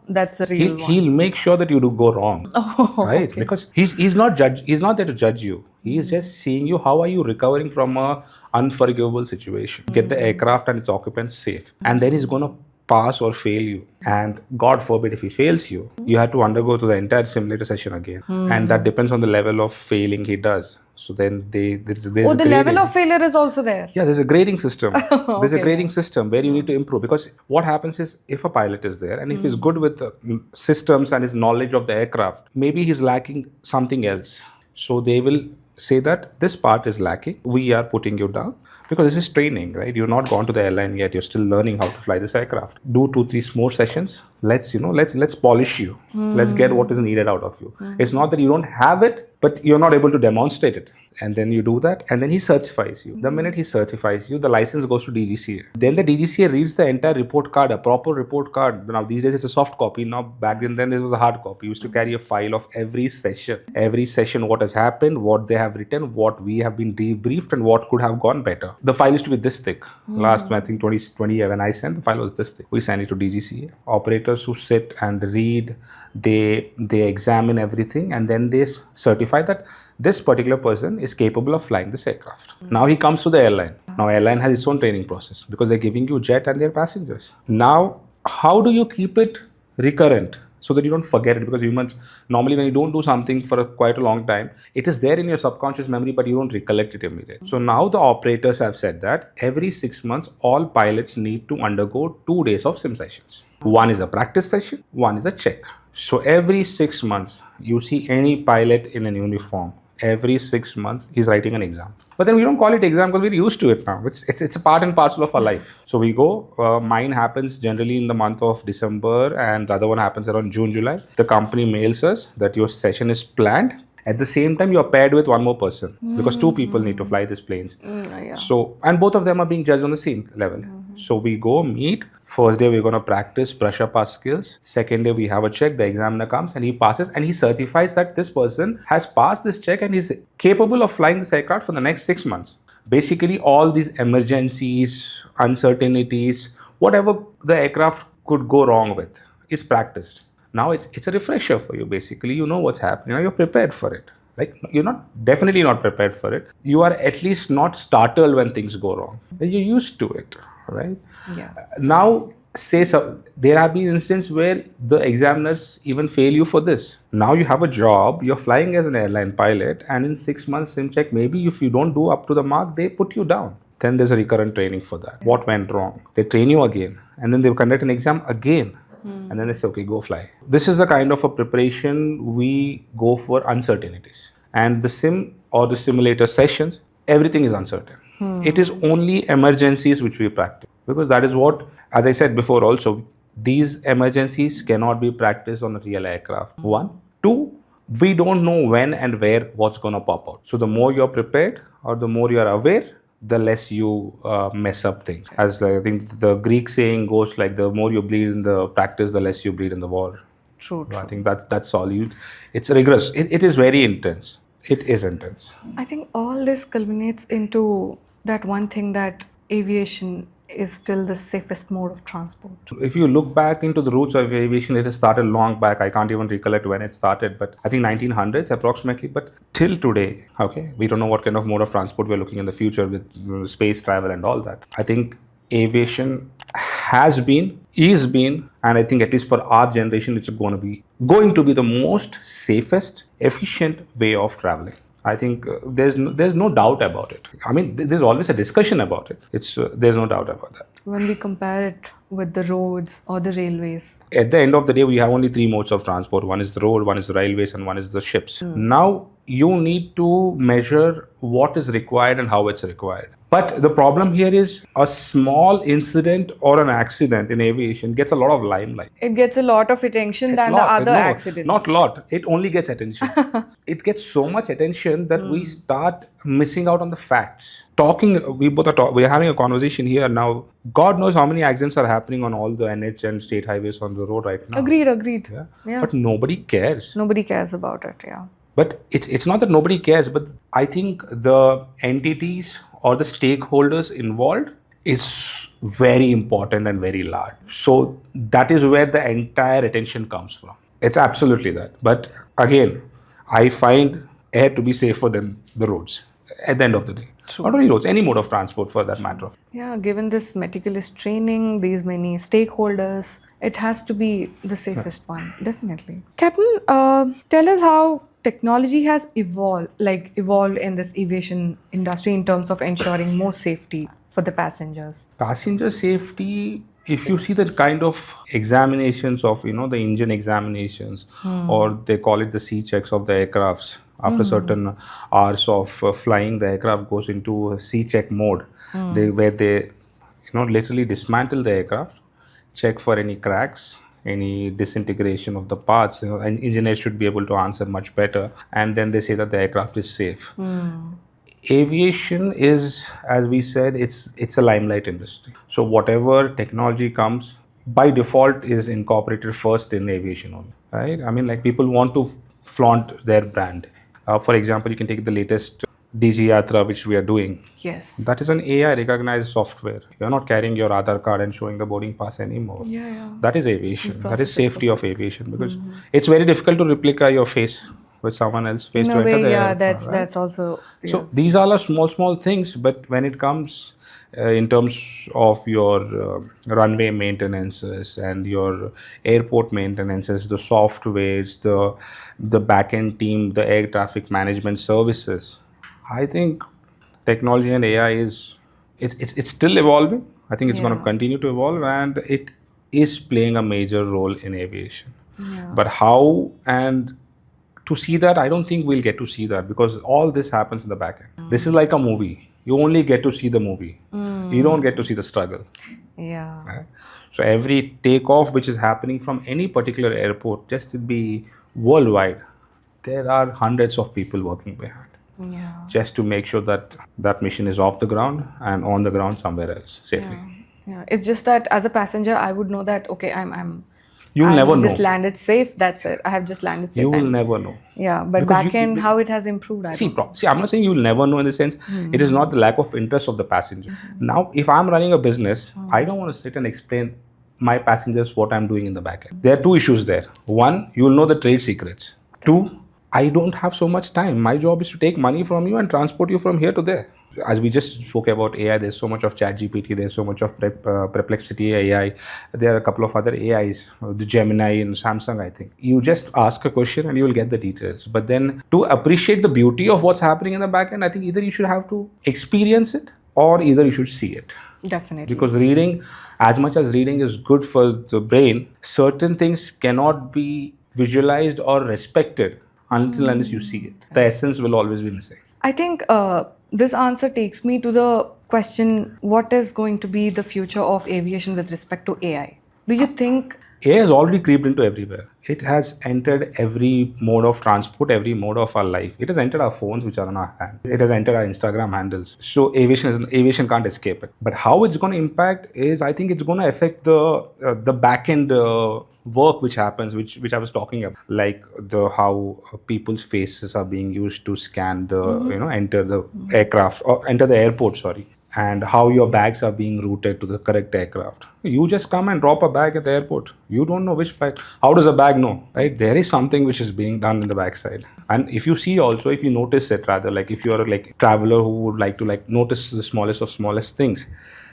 that's the real one. He'll make sure that you do go wrong. Right? Okay. Because he's not there to judge you. He is just seeing you, how are you recovering from a unforgivable situation. Get the aircraft and its occupants safe. And then he's going to pass or fail you, and God forbid if he fails you, you have to undergo to the entire simulator session again, and that depends on the level of failing he does. So then there's the level of failure is also there. Yeah, there's a grading system. There's a grading system where you need to improve, because what happens is if a pilot is there and if he's good with the systems and his knowledge of the aircraft, maybe he's lacking something else. So they will say that this part is lacking, we are putting you down. Because this is training, right? You're not gone to the airline yet. You're still learning how to fly this aircraft. Do 2-3 more sessions. Let's polish you. Let's get what is needed out of you. It's not that you don't have it, but you're not able to demonstrate it. And then you do that, and then he certifies you. The minute he certifies you, the license goes to DGCA. Then the DGCA reads the entire report card, a proper report card. Now these days it's a soft copy. Now back then it was a hard copy. You used to carry a file of every session, what has happened, what they have written, what we have been debriefed, and what could have gone better. The file used to be this thick. Last, I think 2020 when I sent, the file was this thick. We send it to DGCA. Operators who sit and read, they examine everything, and then they certify that this particular person is capable of flying this aircraft. Now he comes to the airline. Now airline has its own training process because they're giving you jet and their passengers. Now, how do you keep it recurrent? so that you don't forget it, because humans normally, when you don't do something for quite a long time, it is there in your subconscious memory, but you don't recollect it immediately. So now the operators have said that every 6 months all pilots need to undergo 2 days of sim sessions. One is a practice session, one is a check. So every 6 months you see any pilot in a uniform, every 6 months he's writing an exam. But then we don't call it exam because we're used to it now. It's a part and parcel of our life. So we go, mine happens generally in the month of December and the other one happens around June, July. The company mails us that your session is planned. At the same time, you're paired with one more person because 2 people need to fly these planes. So, and both of them are being judged on the same level. So we go meet. First day, we're going to practice, brush up our skills. Second day, we have a check. The examiner comes and he passes and he certifies that this person has passed this check and he's capable of flying this aircraft for the next 6 months. Basically, all these emergencies, uncertainties, whatever the aircraft could go wrong with is practiced. Now it's a refresher for you. Basically, you know what's happening. Now you're prepared for it. Like, you're definitely not prepared for it. You are at least not startled when things go wrong. You're used to it, right? Yeah. Now, there have been instances where the examiners even fail you for this. Now you have a job, you're flying as an airline pilot, and in 6 months sim check, maybe if you don't do up to the mark, they put you down. Then there's a recurrent training for that. What went wrong? They train you again, and then they conduct an exam again. And then they say, okay, go fly. This is the kind of a preparation we go for uncertainties. And the sim or the simulator sessions, everything is uncertain. It is only emergencies which we practice. Because that is what, as I said before also, these emergencies cannot be practiced on a real aircraft. 1. 2, we don't know when and where what's going to pop out. So the more you're prepared or the more you're aware, the less you mess up things. As I think the Greek saying goes like, the more you bleed in the practice, the less you bleed in the war. True. I think that's all. It's rigorous. It is very intense. It is intense. I think all this culminates into that one thing, that aviation is still the safest mode of transport. If you look back into the roots of aviation, it has started long back. I can't even recollect when it started, but I think 1900s approximately. But till today, okay, we don't know what kind of mode of transport we're looking in the future with space travel and all that. I think aviation has been, is been, and I think at least for our generation, it's going to be the most safest, efficient way of traveling. I think there's no doubt about it. I mean, there's always a discussion about it. There's no doubt about that. When we compare it with the roads or the railways, at the end of the day, we have only 3 modes of transport. One is the road, one is the railways, and one is the ships. Now, you need to measure what is required and how it's required. But the problem here is a small incident or an accident in aviation gets a lot of limelight. it gets a lot of attention than the other accidents. Not a lot. It only gets attention. It gets so much attention that we start missing out on the facts. We're having a conversation here now. God knows how many accidents are happening on all the NH and state highways on the road right now. Agreed. Yeah. But nobody cares. Nobody cares about it, yeah. But it's not that nobody cares, but I think the entities or the stakeholders involved is very important and very large. So that is where the entire attention comes from. It's absolutely that. But again, I find air to be safer than the roads at the end of the day. True. Not only roads, any mode of transport for that matter. Yeah, given this meticulous training, these many stakeholders, it has to be the safest one, definitely. Captain, tell us how technology has evolved in this aviation industry in terms of ensuring more safety for the passengers. Passenger safety, if you see the kind of examinations of, the engine examinations, or they call it the C checks of the aircrafts, after certain hours of flying, the aircraft goes into a C check mode, where they, literally dismantle the aircraft, check for any cracks, any disintegration of the parts, and engineers should be able to answer much better, and then they say that the aircraft is safe. Aviation is, as we said, it's a limelight industry. So whatever technology comes, by default is incorporated first in aviation only, right? I mean, like, people want to flaunt their brand. For example, you can take the latest DG Yatra, which we are doing. Yes. That is an AI recognized software. You're not carrying your Aadhaar card and showing the boarding pass anymore. Yeah. That is aviation. That is safety of aviation, because it's very difficult to replicate your face with someone else face to enter the airport, right? That's also. So these are all small things, but when it comes in terms of your runway maintenances and your airport maintenances, the softwares, the back-end team, the air traffic management services. I think technology and AI it's still evolving. I think it's going to continue to evolve, and it is playing a major role in aviation. But how and to see that, I don't think we'll get to see that, because all this happens in the back end. This is like a movie. You only get to see the movie. You don't get to see the struggle. Yeah. Right? So every takeoff which is happening from any particular airport, just to be worldwide, there are hundreds of people working behind. Just to make sure that that mission is off the ground and on the ground somewhere else safely. Yeah. It's just that as a passenger, I would know that, okay, You'll never know. just landed safe. That's it. I have just landed safe. You will never know. Yeah, but Because back end, how it has improved, I don't know. See, I'm not saying you'll never know in the sense, it is not the lack of interest of the passenger. Now, if I'm running a business, I don't want to sit and explain my passengers what I'm doing in the back end. There are two issues there. One, you'll know the trade secrets. Two, I don't have so much time. My job is to take money from you and transport you from here to there. As we just spoke about AI, there's so much of ChatGPT, there's so much of Perplexity AI. There are a couple of other AIs, the Gemini and Samsung, I think. You just ask a question and you will get the details. But then to appreciate the beauty of what's happening in the back end, I think either you should have to experience it or either you should see it. Definitely. Because reading, as much as reading is good for the brain, certain things cannot be visualized or respected until unless you see it. The essence will always be missing. I think this answer takes me to the question, what is going to be the future of aviation with respect to AI? Do you think AI has already creeped into everywhere. It has entered every mode of transport, every mode of our life. It has entered our phones, which are on our hand. It has entered our Instagram handles. So aviation can't escape it. But how it's going to impact is, I think it's going to affect the back end work which happens, which I was talking about, like how people's faces are being used to scan the enter the aircraft or enter the airport. And how your bags are being routed to the correct aircraft. You just come and drop a bag at the airport. You don't know which flight. How does a bag know, right? There is something which is being done in the backside. And if you see also, if you notice it rather, like if you're like a traveler who would like to notice the smallest of smallest things,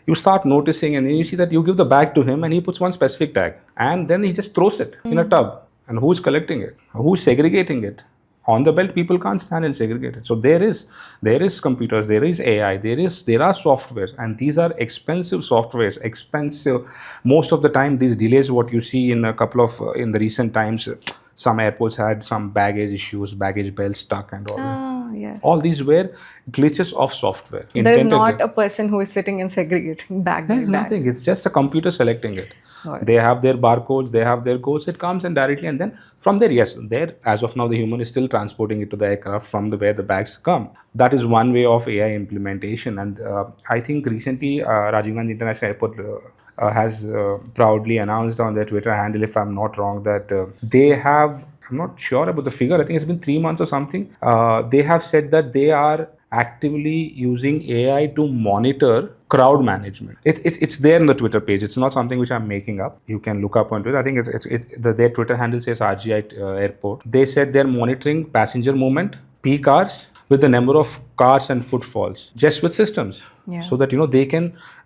you start noticing and then you see that you give the bag to him and he puts one specific tag. And then he just throws it in a tub. And who's collecting it? Who's segregating it? On the belt, people can't stand and segregate it. So there is computers, there is AI, there are softwares, and these are expensive softwares. Most of the time, these delays, what you see in in the recent times, some airports had some baggage issues, baggage belts stuck and all that. yes. All these were glitches of software. There is not a person who is sitting and segregating bag by There's bag. nothing. It's just a computer selecting it. Right. They have their barcodes, they have their codes, it comes in directly, and then from there, yes, there, as of now, the human is still transporting it to the aircraft from where the bags come. That is one way of AI implementation. And I think recently, Rajiv Gandhi International Airport has proudly announced on their Twitter handle, if I'm not wrong, that they have, I'm not sure about the figure, I think it's been 3 months or something. They have said that they are actively using AI to monitor crowd management. It's there in the Twitter page. It's not something which I'm making up. You can look up on Twitter. I think their Twitter handle says RGI Airport. They said they're monitoring passenger movement, peak hours, with the number of cars and footfalls, just with systems, so that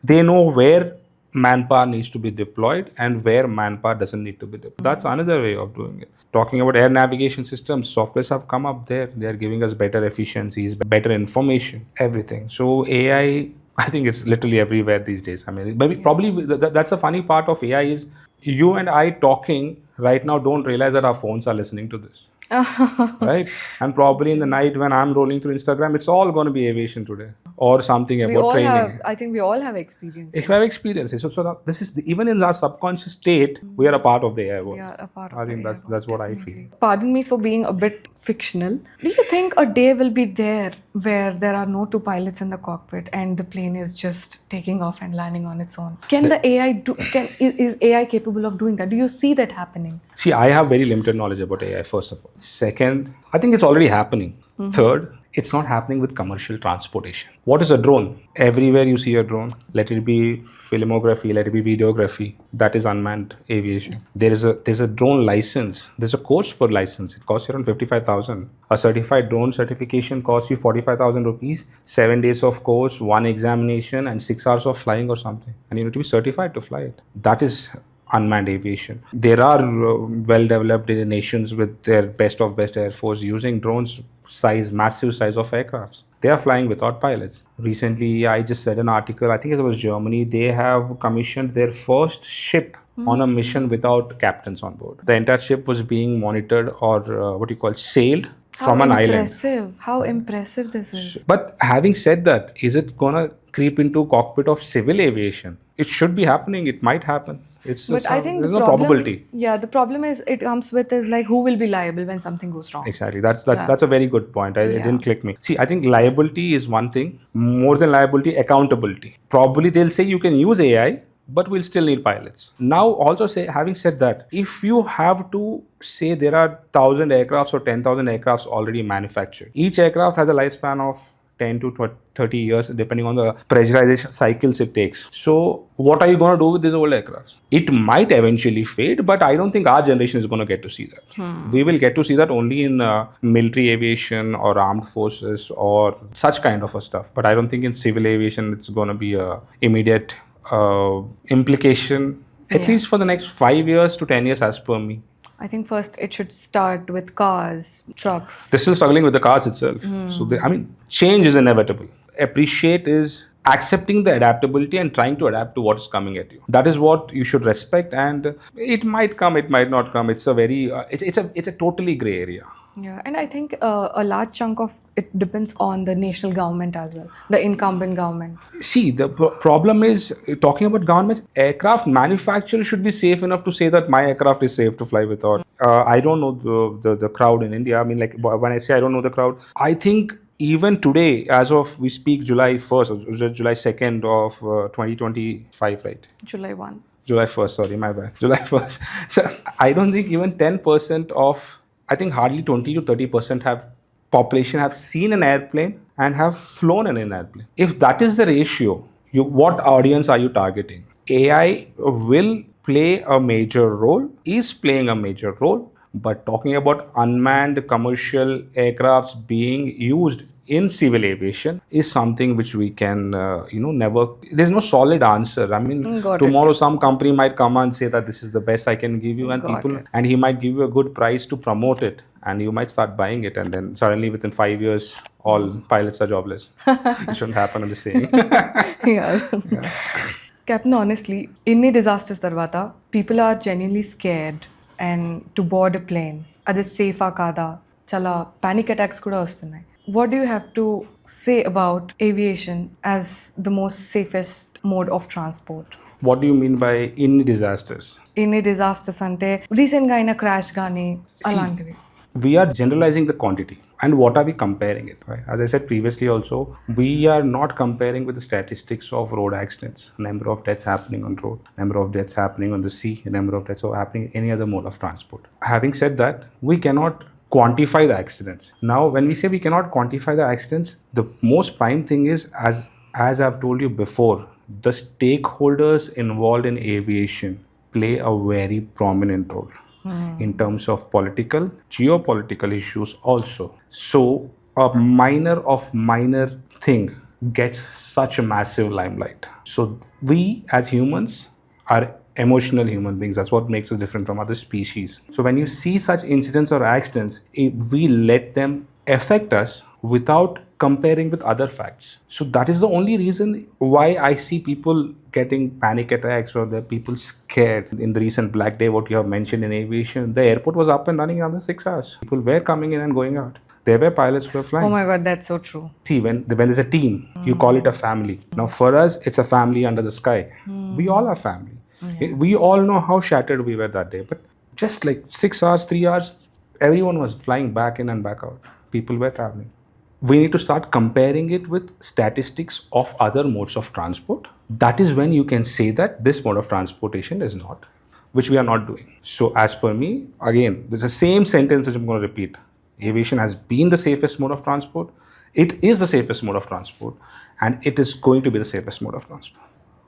they know where manpower needs to be deployed and where manpower doesn't need to be deployed. That's another way of doing it. Talking about air navigation systems, softwares have come up there. They are giving us better efficiencies, better information, everything. So AI, I think it's literally everywhere these days. I mean, probably that's the funny part of AI is you and I talking right now don't realize that our phones are listening to this. Right? And probably in the night when I'm rolling through Instagram, it's all going to be aviation today or something about training. I think we all have experience. If we have experiences, so this is even in our subconscious state, we are a part of the AI world. We are a part of I think that's what I feel. Pardon me for being a bit fictional. Do you think a day will be there where there are no two pilots in the cockpit and the plane is just taking off and landing on its own? Is AI capable of doing that? Do you see that happening? See, I have very limited knowledge about AI, first of all. Second, I think it's already happening. Third, it's not happening with commercial transportation. What is a drone? Everywhere you see a drone, let it be filmography, let it be videography, that is unmanned aviation. There's a drone license. There's a course for license. It costs around 55,000. A certified drone certification costs you 45,000 rupees, 7 days of course, one examination, and 6 hours of flying or something. And you need to be certified to fly it. That is unmanned aviation. There are well-developed nations with their best of best air force using drones massive size of aircrafts. They are flying without pilots. Recently, I just read an article, I think it was Germany, they have commissioned their first ship on a mission without captains on board. The entire ship was being monitored or sailed from an island. How impressive this is. But having said that, is it gonna creep into cockpit of civil aviation? It should be happening. It might happen. I think there's no probability. Yeah, the problem is it comes with is like who will be liable when something goes wrong. Exactly. That's a very good point. It didn't click me. See, I think liability is one thing. More than liability, accountability. Probably they'll say you can use AI, but we'll still need pilots. Now, also having said that, if you have to say there are 1,000 aircrafts or 10,000 aircrafts already manufactured, each aircraft has a lifespan of 10 to 30 years, depending on the pressurization cycles it takes. So, what are you going to do with these old aircrafts? It might eventually fade, but I don't think our generation is going to get to see that. We will get to see that only in military aviation or armed forces or such kind of a stuff. But I don't think in civil aviation it's going to be a immediate implication, at least for the next 5 years to 10 years, as per me. I think first it should start with cars, trucks. They're still struggling with the cars itself. So, change is inevitable. Appreciate is accepting the adaptability and trying to adapt to what is coming at you. That is what you should respect, and it might come, it might not come. It's a very, it's a totally gray area. Yeah, and I think a large chunk of it depends on the national government as well, the incumbent government. See, the problem is, talking about governments, aircraft manufacturers should be safe enough to say that my aircraft is safe to fly without. I don't know the crowd in India. I mean, like when I say I don't know the crowd, I think even today, as of we speak, July 1st or July 2nd of 2025, right? July 1. July 1st, sorry, my bad. July 1st. So I don't think even 10% of, I think hardly 20 to 30% population have seen an airplane and have flown in an airplane. If that is the ratio, what audience are you targeting? AI will play a major role, is playing a major role, but talking about unmanned commercial aircrafts being used in civil aviation is something which we can, never, there's no solid answer. I mean, tomorrow some company might come and say that this is the best I can give you, and he might give you a good price to promote it, and you might start buying it, and then suddenly within 5 years, all pilots are jobless. It shouldn't happen in the same. Yeah. Captain, honestly, in disasters tarvata, people are genuinely scared and to board a plane. Adi safe kada, chala panic attacks kuda vastunnai. What do you have to say about aviation as the most safest mode of transport? What do you mean by in disasters? In disasters ante recent ga aina crash gaani alantivi. We are generalizing the quantity, and what are we comparing it? Right? As I said previously also, we are not comparing with the statistics of road accidents, number of deaths happening on road, number of deaths happening on the sea, number of deaths happening in any other mode of transport. Having said that, we cannot quantify the accidents. Now, when we say we cannot quantify the accidents, the most prime thing is, as I've told you before, the stakeholders involved in aviation play a very prominent role. In terms of political, geopolitical issues also. So a minor thing gets such a massive limelight. So we as humans are emotional human beings. That's what makes us different from other species. So when you see such incidents or accidents, we let them affect us without comparing with other facts. So that is the only reason why I see people getting panic attacks or the people scared. In the recent Black Day, what you have mentioned in aviation, the airport was up and running in under 6 hours. People were coming in and going out. There were pilots who were flying. Oh my God, that's so true. See, when there's a team, you call it a family. Now for us, it's a family under the sky. We all are family. We all know how shattered we were that day. But just like 6 hours, 3 hours, everyone was flying back in and back out. People were traveling. We need to start comparing it with statistics of other modes of transport. That is when you can say that this mode of transportation is not, which we are not doing. So as per me, again, there's the same sentence which I'm going to repeat. Aviation has been the safest mode of transport. It is the safest mode of transport, and it is going to be the safest mode of transport.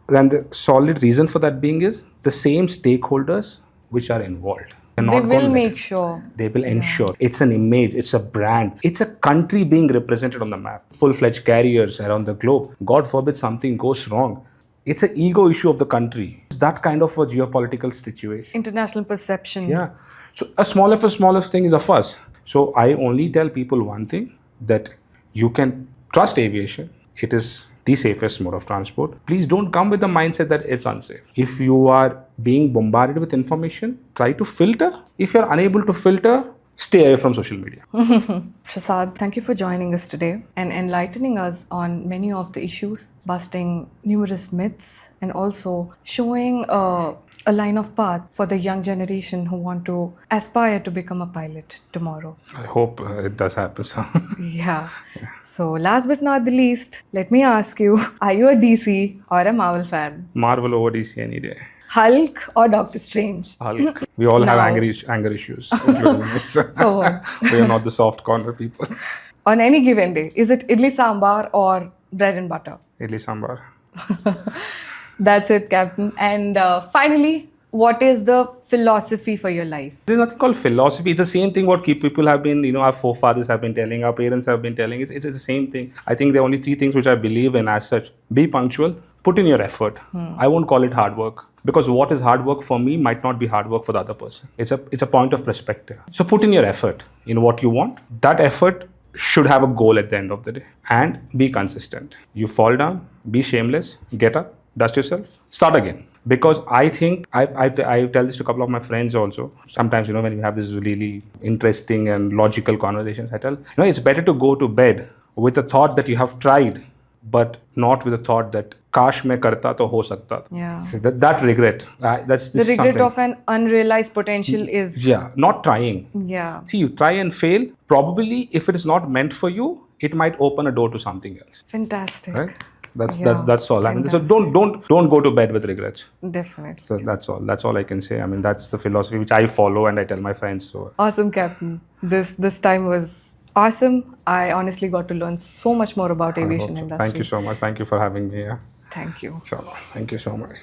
And the solid reason for that being is the same stakeholders which are involved. They will make sure. They will ensure. It's an image, it's a brand, it's a country being represented on the map. Full-fledged carriers around the globe. God forbid something goes wrong. It's an ego issue of the country. It's that kind of a geopolitical situation. International perception. Yeah. So a smallest thing is a fuss. So I only tell people one thing, that you can trust aviation. It is the safest mode of transport. Please don't come with the mindset that it's unsafe. If you are being bombarded with information, try to filter. If you're unable to filter, stay away from social media. Prasad, thank you for joining us today and enlightening us on many of the issues, busting numerous myths, and also showing a line of path for the young generation who want to aspire to become a pilot tomorrow. I hope it does happen. Yeah. So last but not the least, let me ask you, are you a DC or a Marvel fan? Marvel over DC any day. Hulk or Doctor Strange? Hulk. We all have Now- anger issues. Go on. We are not the soft corner people. On any given day, is it idli sambar or bread and butter? Idli sambar. That's it, Captain. And finally, what is the philosophy for your life? There's nothing called philosophy. It's the same thing what people have been, our forefathers have been telling, our parents have been telling. It's the same thing. I think there are only 3 things which I believe in as such. Be punctual, put in your effort. I won't call it hard work, because what is hard work for me might not be hard work for the other person. It's a point of perspective. So put in your effort in what you want. That effort should have a goal at the end of the day, and be consistent. You fall down, be shameless, get up, dust yourself, start again. Because I think, I tell this to a couple of my friends also. Sometimes, when we have this really interesting and logical conversations, I tell, it's better to go to bed with the thought that you have tried, but not with the thought that kash mein karta to ho sakta. Yeah. So that regret. That's The regret something. of an unrealized potential is... Yeah, not trying. Yeah. See, you try and fail. Probably, if it is not meant for you, it might open a door to something else. Fantastic. Right? Yeah, That's all. I mean, so fantastic. don't go to bed with regrets. Definitely. So that's all. That's all I can say. I mean, that's the philosophy which I follow and I tell my friends. So Awesome, Captain. This time was awesome. I honestly got to learn so much more about I aviation hope so. industry. Thank you so much. Thank you for having me here. Thank you. So thank you so much.